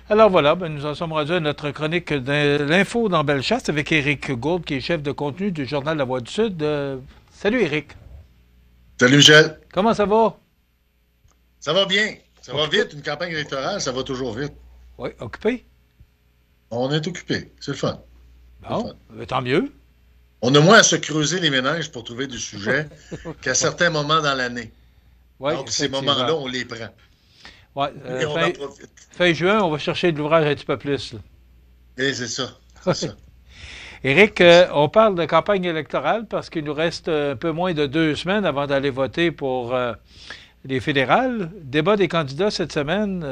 Alors voilà, ben, nous en sommes rendus à notre chronique de l'info dans Bellechasse avec Éric Gould, qui est chef de contenu du Journal La Voix du Sud. Salut Éric, Salut Michel. comment ça va? Ça va bien. Ça va Occupé? vite, une campagne électorale, ça va toujours vite. Oui, occupé? On est occupé. C'est le fun. C'est le Bon, fun. tant mieux. On a moins à se creuser les méninges pour trouver du sujet qu'à certains moments dans l'année. Oui, Donc, ces effectivement. moments-là, on les prend Ouais, et on en profite. fin juin, on va chercher de l'ouvrage un petit peu plus. Et c'est ça. C'est ça. Éric, C'est ça. on parle de campagne électorale parce qu'il nous reste un peu moins de 2 semaines avant d'aller voter pour les fédérales. Débat des candidats cette semaine.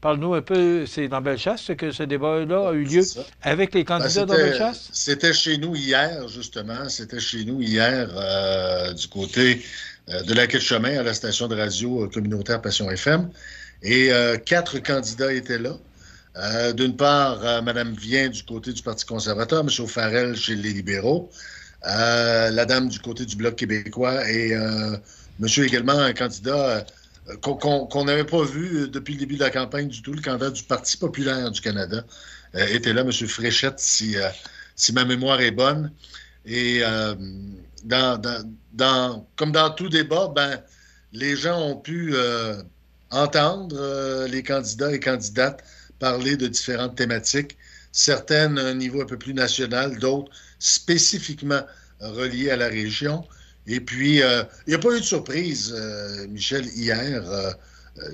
Parle-nous un peu, c'est dans Bellechasse que ce débat-là a eu C'est lieu ça. avec les Ben, candidats dans c'était, Bellechasse? c'était chez nous hier, justement. C'était chez nous hier du côté de la quai de chemin à la station de radio communautaire Passion FM. Et quatre candidats étaient là. D'une part, Mme Vien du côté du Parti conservateur, M. O'Farrell chez les libéraux, la dame du côté du Bloc québécois et monsieur également un candidat qu'on n'avait pas vu depuis le début de la campagne du tout, le candidat du Parti populaire du Canada était là, M. Fréchette, si ma mémoire est bonne. Et comme dans tout débat, ben, les gens ont pu entendre les candidats et candidates parler de différentes thématiques, certaines à un niveau un peu plus national, d'autres spécifiquement reliées à la région. Et puis, il n'y a pas eu de surprise, Michel, hier.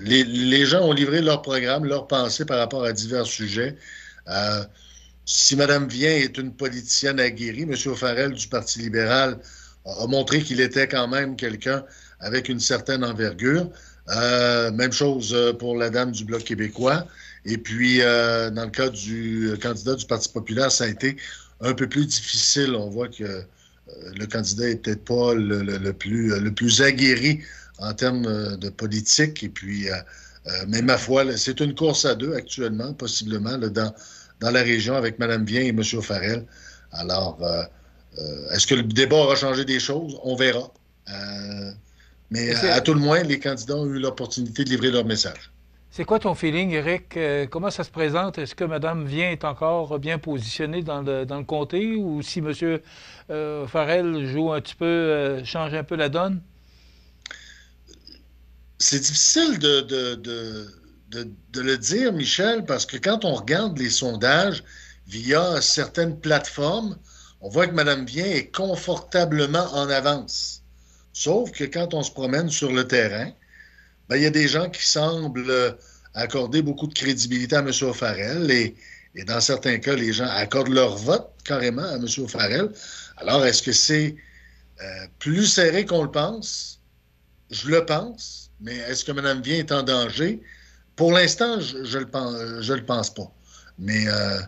Les gens ont livré leur programme, leurs pensées par rapport à divers sujets. Euh, Si Mme Vien est une politicienne aguerrie, M. O'Farrell du Parti libéral a montré qu'il était quand même quelqu'un avec une certaine envergure. Même chose pour la dame du Bloc québécois. Et puis, dans le cas du candidat du Parti populaire, ça a été un peu plus difficile. On voit que le candidat n'est peut-être pas le plus aguerri en termes de politique. Et puis, mais ma foi, là, c'est une course à deux actuellement, possiblement, là, dans la région avec Mme Vien et M. Farrell. Alors, est-ce que le débat aura changé des choses? On verra. Mais à tout le moins, les candidats ont eu l'opportunité de livrer leur message. C'est quoi ton feeling, Eric? Comment ça se présente? Est-ce que Mme Vien est encore bien positionnée dans le comté ou si M. Farrell joue un petit peu, change un peu la donne? C'est difficile de le dire, Michel, parce que quand on regarde les sondages via certaines plateformes, on voit que Mme Vien est confortablement en avance. Sauf que quand on se promène sur le terrain, ben, il y a des gens qui semblent accorder beaucoup de crédibilité à M. O'Farrell et dans certains cas, les gens accordent leur vote carrément à M. O'Farrell. Alors, est-ce que c'est plus serré qu'on le pense? Je le pense, mais est-ce que Mme Vien est en danger? Pour l'instant, je le pense pas. Mais, euh,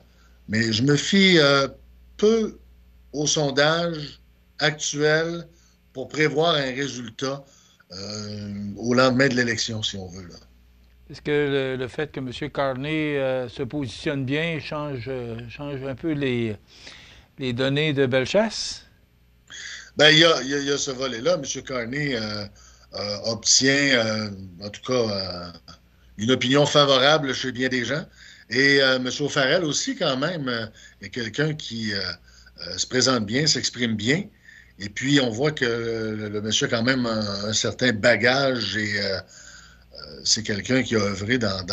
mais je me fie peu au sondage actuel pour prévoir un résultat au lendemain de l'élection, si on veut. Là. Est-ce que le fait que M. Carney se positionne bien change un peu les données de Bellechasse? Ben, il y a ce volet-là. M. Carney obtient, en tout cas, une opinion favorable chez bien des gens. Et M. O'Farrell aussi, quand même, est quelqu'un qui se présente bien, s'exprime bien. Et puis, on voit que le monsieur a quand même un certain bagage et c'est quelqu'un qui a œuvré dans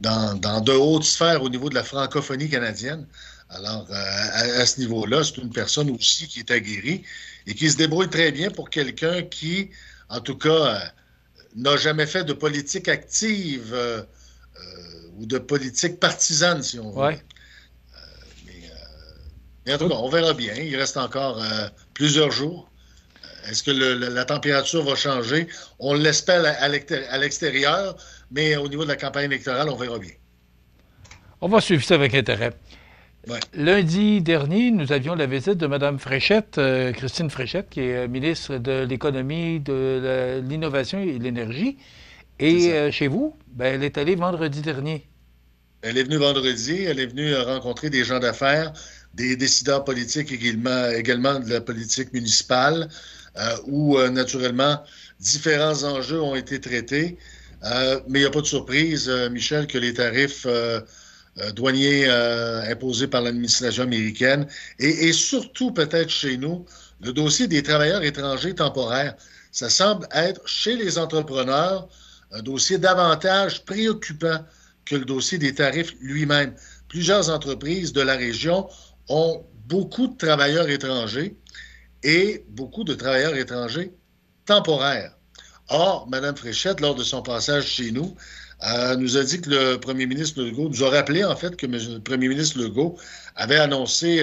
de hautes sphères au niveau de la francophonie canadienne. Alors, à ce niveau-là, c'est une personne aussi qui est aguerrie et qui se débrouille très bien pour quelqu'un qui, en tout cas, n'a jamais fait de politique active ou de politique partisane, si on veut. Oui. Mais, mais en tout cas, on verra bien. Il reste encore plusieurs jours. Est-ce que la température va changer? On l'espère à l'extérieur, mais au niveau de la campagne électorale, on verra bien. On va suivre ça avec intérêt. Ouais, Lundi dernier, nous avions la visite de Mme Fréchette, Christine Fréchette, qui est ministre de l'Économie, de l'Innovation et de l'Énergie. c'est Et ça. chez vous, ben, elle est allée vendredi dernier. Elle est venue vendredi, elle est venue rencontrer des gens d'affaires, des décideurs politiques également de la politique municipale, où naturellement différents enjeux ont été traités. Mais il n'y a pas de surprise, Michel, que les tarifs douaniers imposés par l'administration américaine et surtout peut-être chez nous, le dossier des travailleurs étrangers temporaires, ça semble être chez les entrepreneurs un dossier davantage préoccupant que le dossier des tarifs lui-même. Plusieurs entreprises de la région ont beaucoup de travailleurs étrangers et beaucoup de travailleurs étrangers temporaires. Or, Mme Fréchette, lors de son passage chez nous, nous a dit que le premier ministre Legault, nous a rappelé en fait que le premier ministre Legault avait annoncé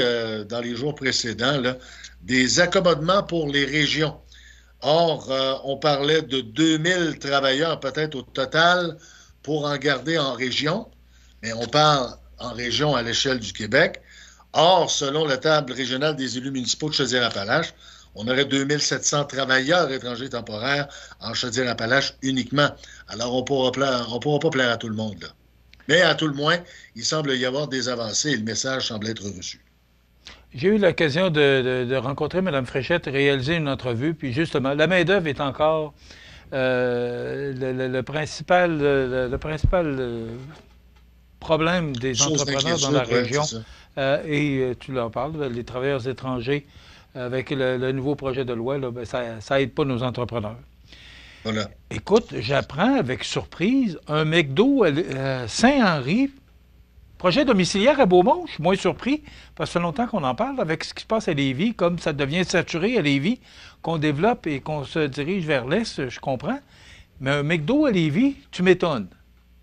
dans les jours précédents là, des accommodements pour les régions. Or, on parlait de 2000 travailleurs peut-être au total pour en garder en région, mais on parle en région à l'échelle du Québec. Or, selon la table régionale des élus municipaux de Chaudière-Appalaches, on aurait 2700 travailleurs étrangers temporaires en Chaudière-Appalaches uniquement. Alors, on ne pourra pas plaire à tout le monde, là. Mais à tout le moins, il semble y avoir des avancées et le message semble être reçu. J'ai eu l'occasion de rencontrer Mme Fréchette, réaliser une entrevue, puis justement, la main-d'œuvre est encore le principal problème des entrepreneurs dans la région. Et tu leur parles, les travailleurs étrangers, avec le nouveau projet de loi, là, ben, ça aide pas nos entrepreneurs. Voilà. Écoute, j'apprends avec surprise un McDo à Saint-Henri, projet domiciliaire à Beaumont. Je suis moins surpris, parce que ça fait longtemps qu'on en parle avec ce qui se passe à Lévis, comme ça devient saturé à Lévis, qu'on développe et qu'on se dirige vers l'Est, je comprends. Mais un McDo à Lévis, tu m'étonnes.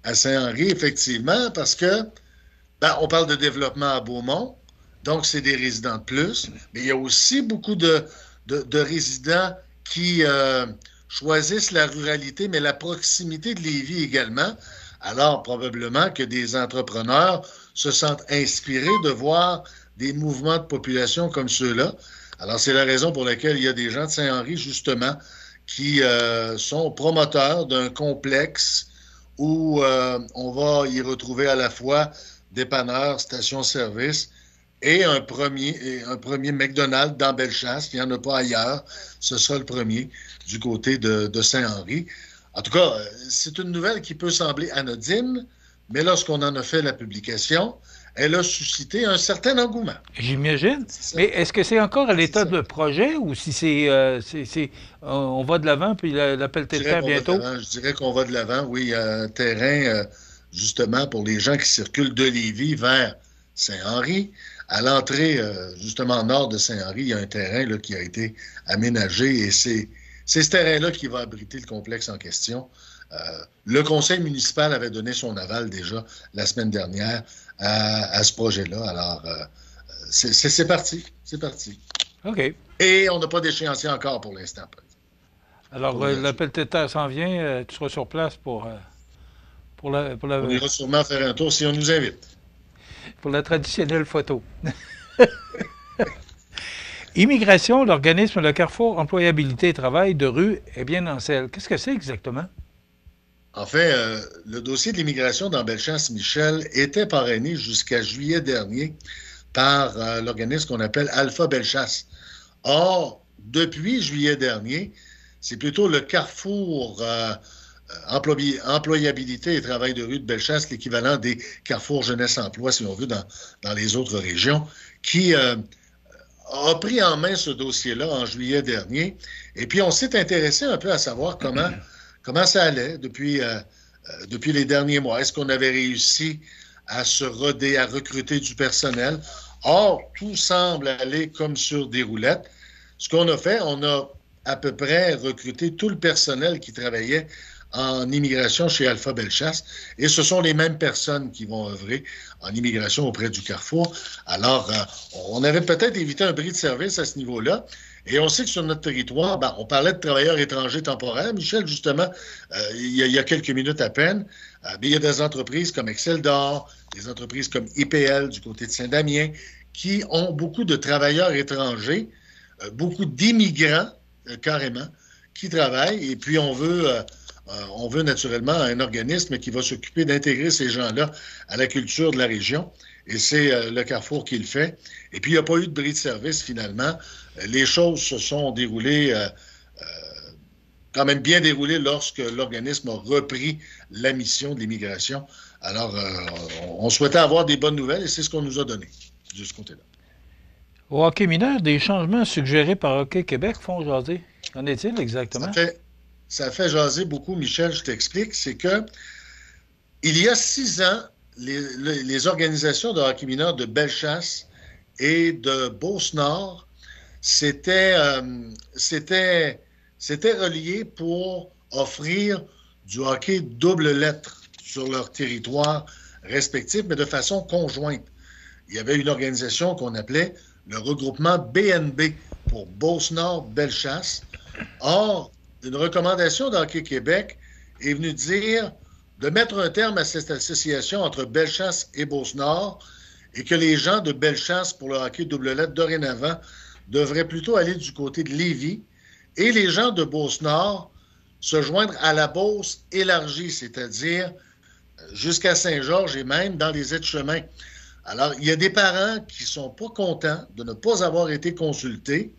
À Saint-Henri, effectivement, parce que on parle de développement à Beaumont, donc c'est des résidents de plus, mais il y a aussi beaucoup de résidents qui choisissent la ruralité, mais la proximité de Lévis également. Alors, probablement que des entrepreneurs se sentent inspirés de voir des mouvements de population comme ceux-là. Alors, c'est la raison pour laquelle il y a des gens de Saint-Henri, justement, qui sont promoteurs d'un complexe où on va y retrouver à la fois dépanneurs, stations-service et un premier McDonald's dans Bellechasse. Il n'y en a pas ailleurs. Ce sera le premier du côté de Saint-Henri. En tout cas, c'est une nouvelle qui peut sembler anodine, mais lorsqu'on en a fait la publication, elle a suscité un certain engouement. J'imagine. Mais est-ce que c'est encore à l'état de projet ou si on va de l'avant puis l'appel téléphone bientôt? Je dirais qu'on va de l'avant, oui. Il y a un terrain, justement, pour les gens qui circulent de Lévis vers Saint-Henri. À l'entrée, justement, nord de Saint-Henri, il y a un terrain là, qui a été aménagé et c'est ce terrain-là qui va abriter le complexe en question. Le conseil municipal avait donné son aval déjà la semaine dernière à ce projet-là. Alors, c'est parti. C'est parti. OK. Et on n'a pas d'échéancier encore pour l'instant. Alors, l'appel téléphone s'en vient. Tu seras sur place pour la... On ira sûrement faire un tour si on nous invite. Pour la traditionnelle photo. Immigration, l'organisme Le Carrefour Employabilité et Travail de rue est bien en selle. Qu'est-ce que c'est exactement? En fait, le dossier de l'immigration dans Bellechasse-Michel était parrainé jusqu'à juillet dernier par l'organisme qu'on appelle Alpha Bellechasse. Or, depuis juillet dernier, c'est plutôt le Carrefour Employabilité et Travail de rue de Bellechasse, l'équivalent des Carrefour Jeunesse Emploi, si on veut, dans les autres régions, qui a pris en main ce dossier-là en juillet dernier. Et puis, on s'est intéressé un peu à savoir comment ça allait depuis les derniers mois. Est-ce qu'on avait réussi à recruter du personnel? Or, tout semble aller comme sur des roulettes. Ce qu'on a fait, on a à peu près recruté tout le personnel qui travaillait en immigration chez Alpha Bellechasse. Et ce sont les mêmes personnes qui vont œuvrer en immigration auprès du Carrefour. Alors, on avait peut-être évité un bris de service à ce niveau-là. Et on sait que sur notre territoire, on parlait de travailleurs étrangers temporaires. Michel, justement, il y a quelques minutes à peine, il y a des entreprises comme Excel d'Or, des entreprises comme IPL du côté de Saint-Damien, qui ont beaucoup de travailleurs étrangers, beaucoup d'immigrants, carrément, qui travaillent. Et puis, on veut naturellement un organisme qui va s'occuper d'intégrer ces gens-là à la culture de la région. Et c'est le Carrefour qui le fait. Et puis, il n'y a pas eu de bris de service, finalement. Les choses se sont déroulées quand même bien déroulé lorsque l'organisme a repris la mission de l'immigration. Alors, on souhaitait avoir des bonnes nouvelles et c'est ce qu'on nous a donné de ce côté-là. Au hockey mineur, des changements suggérés par Hockey Québec font jaser. Qu'en est-il exactement? Ça fait jaser beaucoup, Michel, je t'explique. C'est que il y a 6 ans, les organisations de hockey mineur de Bellechasse et de Beauce-Nord s'étaient reliés pour offrir du hockey double lettre sur leur territoire respectif, mais de façon conjointe. Il y avait une organisation qu'on appelait le regroupement BNB pour Beauce-Nord-Bellechasse. Or, une recommandation d'Hockey Québec est venue dire de mettre un terme à cette association entre Bellechasse et Beauce-Nord et que les gens de Bellechasse pour le hockey double lettre dorénavant devraient plutôt aller du côté de Lévis et les gens de Beauce-Nord se joindre à la Beauce élargie, c'est-à-dire jusqu'à Saint-Georges et même dans les aides-chemins. Alors, il y a des parents qui ne sont pas contents de ne pas avoir été consultés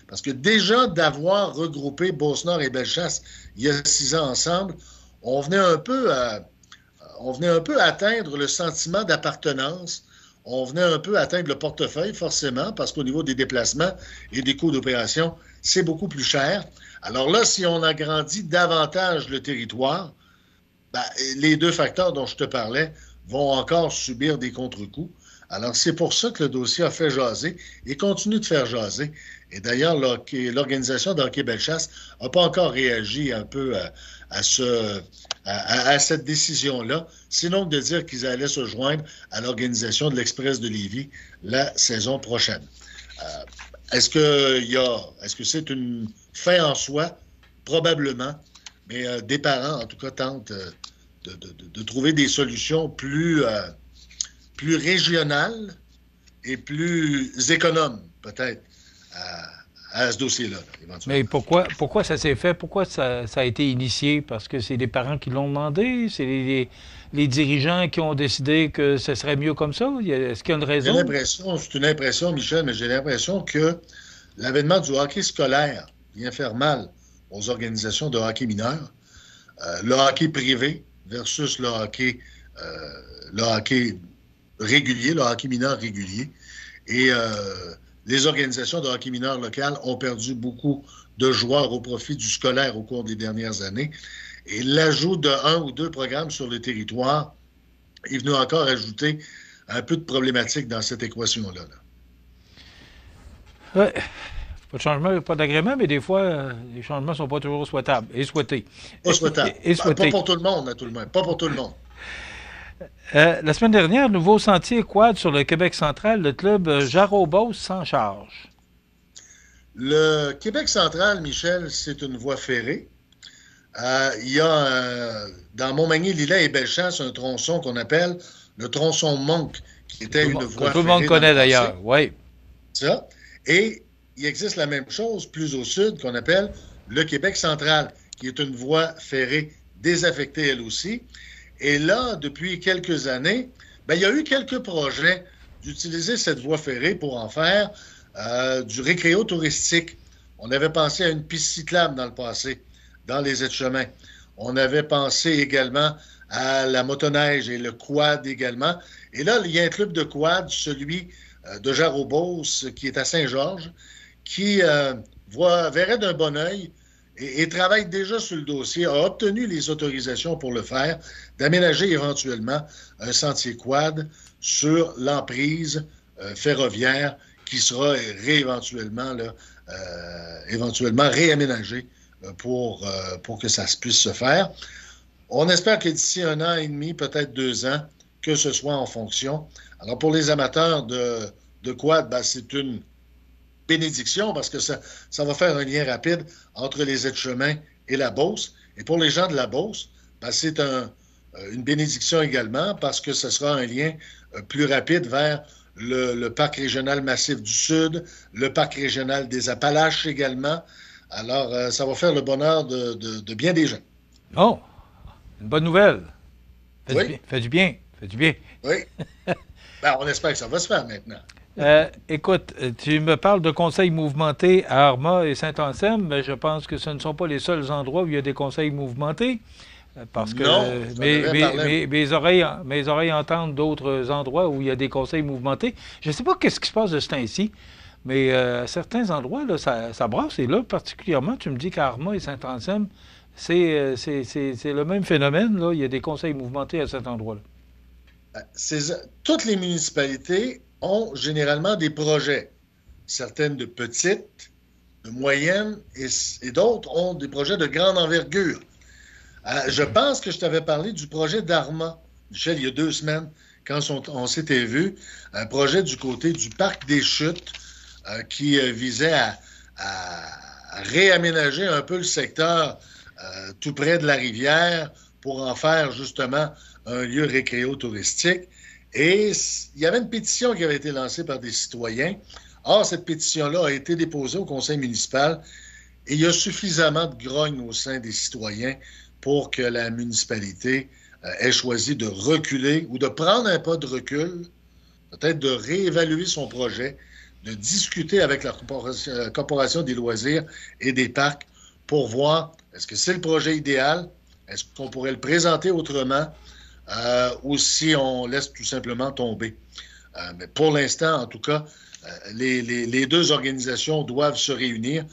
parce que déjà d'avoir regroupé Beauce-Nord et Bellechasse il y a 6 ans ensemble, on venait un peu atteindre le sentiment d'appartenance. On venait un peu atteindre le portefeuille, forcément, parce qu'au niveau des déplacements et des coûts d'opération, c'est beaucoup plus cher. Alors là, si on agrandit davantage le territoire, ben, les 2 facteurs dont je te parlais vont encore subir des contre-coups. Alors, c'est pour ça que le dossier a fait jaser et continue de faire jaser. Et d'ailleurs, l'organisation d'Hockey Bellechasse n'a pas encore réagi un peu à cette décision-là, sinon de dire qu'ils allaient se joindre à l'organisation de l'Express de Lévis la saison prochaine. Est-ce que c'est une fin en soi? Probablement. Mais des parents, en tout cas, tentent de trouver des solutions plus régionales et plus économes, peut-être, à ce dossier-là, éventuellement. Mais pourquoi ça s'est fait? Pourquoi ça a été initié? Parce que c'est les parents qui l'ont demandé? C'est les dirigeants qui ont décidé que ce serait mieux comme ça? Est-ce qu'il y a une raison? C'est une impression, Michel, mais j'ai l'impression que l'avènement du hockey scolaire vient faire mal aux organisations de hockey mineur. Le hockey privé versus le hockey régulier, le hockey mineur régulier. Et les organisations de hockey mineur locales ont perdu beaucoup de joueurs au profit du scolaire au cours des dernières années. Et l'ajout de 1 ou 2 programmes sur le territoire est venu encore ajouter un peu de problématique dans cette équation-là. Oui. Pas de changement, pas d'agrément, mais des fois, les changements ne sont pas toujours souhaitables et souhaités. Pas souhaitables. Pas pour tout le monde, à tout le moins. Pas pour tout le monde. La semaine dernière, nouveau sentier quad sur le Québec central, le club Jarreau-Beauce sans charge. Le Québec central, Michel, c'est une voie ferrée. Il y a dans Montmagny-Lillet et Bellechasse un tronçon qu'on appelle le tronçon Monk, qui était une voie ferrée. Tout le monde connaît d'ailleurs, oui. Ça. Et il existe la même chose plus au sud qu'on appelle le Québec central, qui est une voie ferrée désaffectée elle aussi. Et là, depuis quelques années, il y a eu quelques projets d'utiliser cette voie ferrée pour en faire du récréo touristique. On avait pensé à une piste cyclable dans le passé, dans les aides-chemins. On avait pensé également à la motoneige et le quad également. Et là, il y a un club de quad, celui de Jarreau-Beauce, qui est à Saint-Georges, qui verrait d'un bon œil et travaille déjà sur le dossier, a obtenu les autorisations pour le faire, d'aménager éventuellement un sentier quad sur l'emprise ferroviaire qui sera éventuellement réaménagé pour que ça puisse se faire. On espère que d'ici 1 an et demi, peut-être 2 ans, que ce soit en fonction. Alors, pour les amateurs de quad, c'est une bénédiction parce que ça va faire un lien rapide entre les aides-chemins et la Beauce. Et pour les gens de la Beauce, c'est une bénédiction également parce que ce sera un lien plus rapide vers le parc régional massif du Sud, le parc régional des Appalaches également. Alors, ça va faire le bonheur de bien des gens. Oh, une bonne nouvelle. Oui. Fait du bien. Oui. On espère que ça va se faire maintenant. Écoute, tu me parles de conseils mouvementés à Arma et Saint-Anselme, mais je pense que ce ne sont pas les seuls endroits où il y a des conseils mouvementés. Parce que Non, mes oreilles entendent d'autres endroits où il y a des conseils mouvementés. Je ne sais pas qu'est-ce qui se passe de ce temps-ci, mais à certains endroits, là, ça brasse. Et là, particulièrement, tu me dis qu'à Arma et Saint-Anselme, c'est le même phénomène. Là. Il y a des conseils mouvementés à cet endroit-là. Toutes les municipalités ont généralement des projets. Certaines de petites, de moyennes, et d'autres ont des projets de grande envergure. Je pense que je t'avais parlé du projet d'Arma, Michel, il y a 2 semaines, quand on s'était vu, un projet du côté du Parc des Chutes qui visait à réaménager un peu le secteur tout près de la rivière pour en faire justement un lieu récréo-touristique. Et il y avait une pétition qui avait été lancée par des citoyens. Or, cette pétition-là a été déposée au conseil municipal et il y a suffisamment de grogne au sein des citoyens pour que la municipalité ait choisi de reculer ou de prendre un pas de recul, peut-être de réévaluer son projet, de discuter avec la Corporation des loisirs et des parcs pour voir est-ce que c'est le projet idéal, est-ce qu'on pourrait le présenter autrement ou si on laisse tout simplement tomber. Mais pour l'instant, en tout cas, les 2 organisations doivent se réunir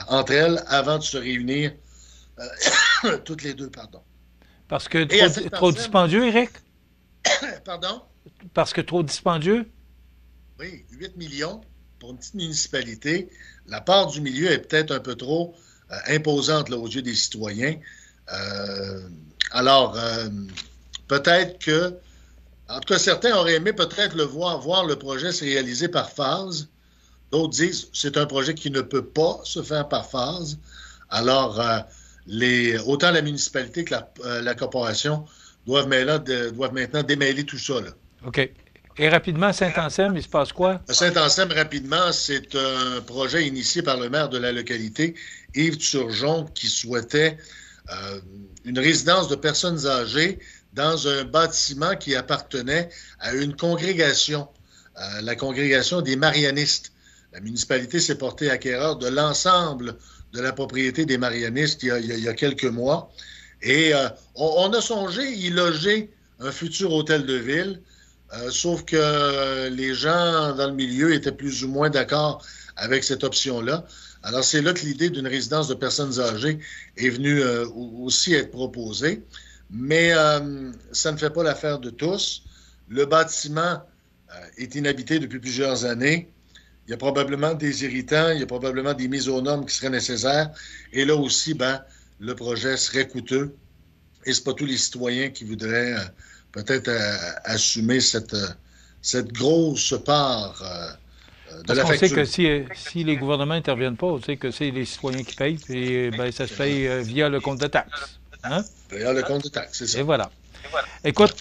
entre elles avant de se réunir toutes les 2, pardon. Parce que trop dispendieux, Éric? Pardon? Parce que trop dispendieux? Oui, 8 millions pour une petite municipalité. La part du milieu est peut-être un peu trop imposante là, aux yeux des citoyens. Peut-être que, en tout cas, certains auraient aimé peut-être voir le projet se réaliser par phase. D'autres disent que c'est un projet qui ne peut pas se faire par phase. Alors, autant la municipalité que la corporation doivent maintenant démêler tout ça. Là. OK. Et rapidement, Saint-Anselme, il se passe quoi? Saint-Anselme, rapidement, c'est un projet initié par le maire de la localité, Yves Turgeon, qui souhaitait une résidence de personnes âgées dans un bâtiment qui appartenait à une congrégation, la congrégation des Marianistes. La municipalité s'est portée acquéreur de l'ensemble de la propriété des Marianistes il y a quelques mois. Et on a songé y loger un futur hôtel de ville, sauf que les gens dans le milieu étaient plus ou moins d'accord avec cette option-là. Alors, c'est là que l'idée d'une résidence de personnes âgées est venue aussi être proposée. Mais ça ne fait pas l'affaire de tous. Le bâtiment est inhabité depuis plusieurs années. Il y a probablement des irritants, il y a probablement des mises aux normes qui seraient nécessaires. Et là aussi, le projet serait coûteux. Et ce n'est pas tous les citoyens qui voudraient peut-être assumer cette grosse part de la facture. On sait que si les gouvernements n'interviennent pas, on sait que c'est les citoyens qui payent, et ça se paye via le compte de taxes. Hein? Via le compte de taxes, c'est ça. Et voilà. Écoute,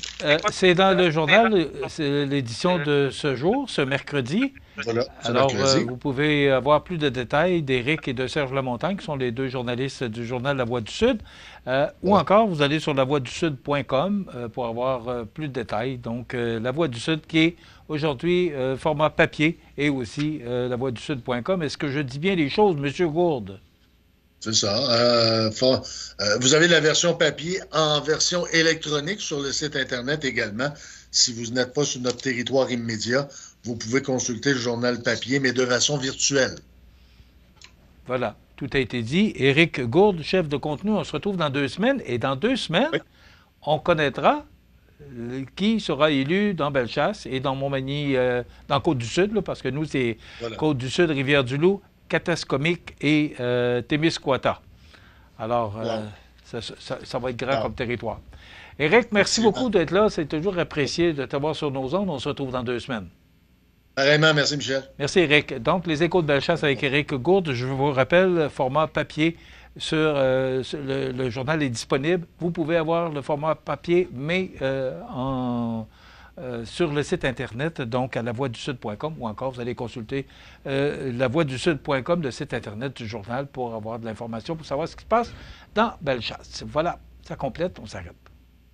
c'est dans le journal, c'est l'édition de ce jour, ce mercredi. Voilà, alors, vous pouvez avoir plus de détails d'Éric et de Serge Lamontagne, qui sont les 2 journalistes du journal La Voix du Sud. Ou encore, vous allez sur lavoixdusud.com pour avoir plus de détails. Donc, La Voix du Sud qui est aujourd'hui format papier et aussi lavoixdusud.com. Est-ce que je dis bien les choses, M. Gourde? C'est ça. Vous avez la version papier en version électronique sur le site Internet également. Si vous n'êtes pas sur notre territoire immédiat, vous pouvez consulter le journal papier, mais de façon virtuelle. Voilà, tout a été dit. Éric Gourde, chef de contenu, on se retrouve dans 2 semaines. Et dans 2 semaines, oui, on connaîtra qui sera élu dans Bellechasse et dans Montmagny, dans Côte-du-Sud, là, parce que nous, c'est Côte-du-Sud, Rivière-du-Loup, Katascomique et Témiscouata. Alors, ça va être grand comme territoire. Éric, merci beaucoup d'être là. C'est toujours apprécié de t'avoir sur nos ondes. On se retrouve dans 2 semaines. Pareillement, merci Michel. Merci Éric. Donc, les Échos de Bellechasse avec Éric Gourde. Je vous rappelle, format papier sur le journal est disponible. Vous pouvez avoir le format papier, mais sur le site Internet, donc à lavoixdusud.com, ou encore vous allez consulter lavoixdusud.com, le site Internet du journal, pour avoir de l'information, pour savoir ce qui se passe dans Bellechasse. Voilà, ça complète, on s'arrête.